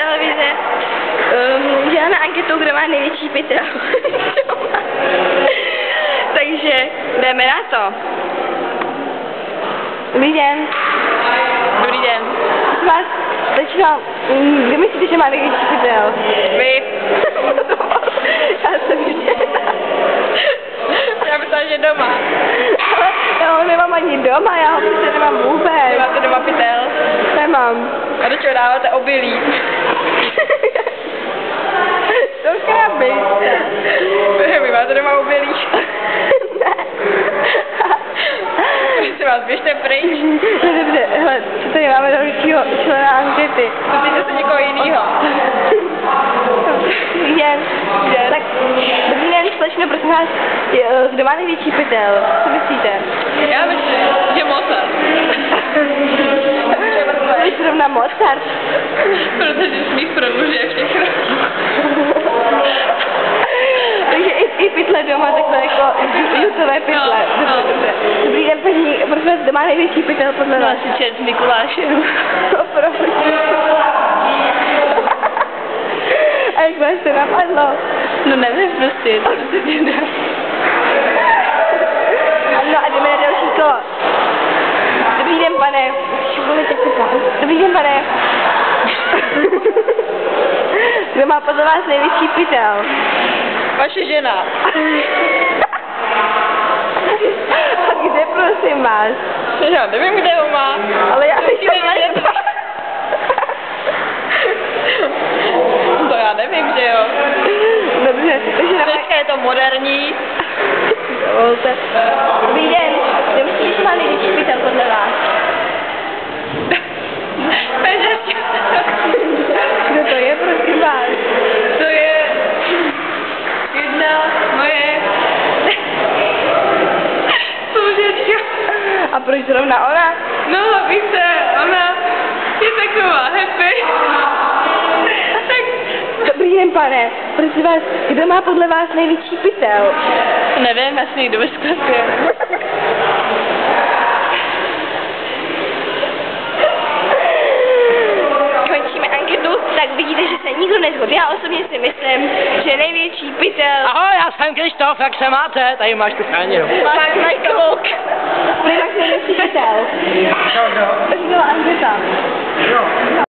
televize. Děláme anketu, kdo má největší pytel. Takže jdeme na to. Dobrý den. Dobrý den. Vás začínám, kdo myslíte, že má největší pytel? Vy. Já jsem žena. Já myslela, že doma. Ale já ho nemám ani doma, já ho prostě nemám vůbec. Nemáte doma pytel? Nemám. A do čeho dáváte obilí? To krabice. Vy máte doma obilí? Ne. Prosím vás, běžte pryč. No dobře, hele, co tady máme dalšího člena ankety? Zeptejte se někoho jinýho. Dobrý den. Tak, dobrý den, slečno, prosím vás, kdo má největší pytel? Co myslíte? Já myslím, že Mozart. Proč zrovna Mozart? Protože smích prodlužuje všechno. Takže i pytle doma, takhle jako jutové pytle. No. Dobře. Dobrý den, paní, prosím vás, kdo má největší pytel podle vás? Asi čert s Mikulášem. Opravdu. A jak vás to napadlo? No nevím prostě, to se ti dá. No a jdeme na další kolo. Dobrý den, pane. Dobrý den, pane. Kdo má podle vás největší pytel? Vaše žena. A kde, prosím vás? Já nevím, kde ho má. Ale já bych To já nevím, že jo. Dobře, takže Dneska je to moderní. dovolte. Dobrý den. Kdo myslíte, že má největší pytel podle vás? Kdo to je, prosím vás? To je jedna moje soužečka. A proč zrovna ona? No, víte, ona je taková happy. Tak... Dobrý den, pane. Prosím vás, kdo má podle vás největší pytel? Nevím, já si někdo vysklepě. Končíme anketu, tak vidíte, že se nikdo neshodl. Já osobně si myslím, že největší pytel... Ahoj, já jsem Krištof, jak se máte? Tady máš tu chráněnou. Máš klouk. Kdo má největší pytel? Čau, čau. Takže byla anketa. Jo.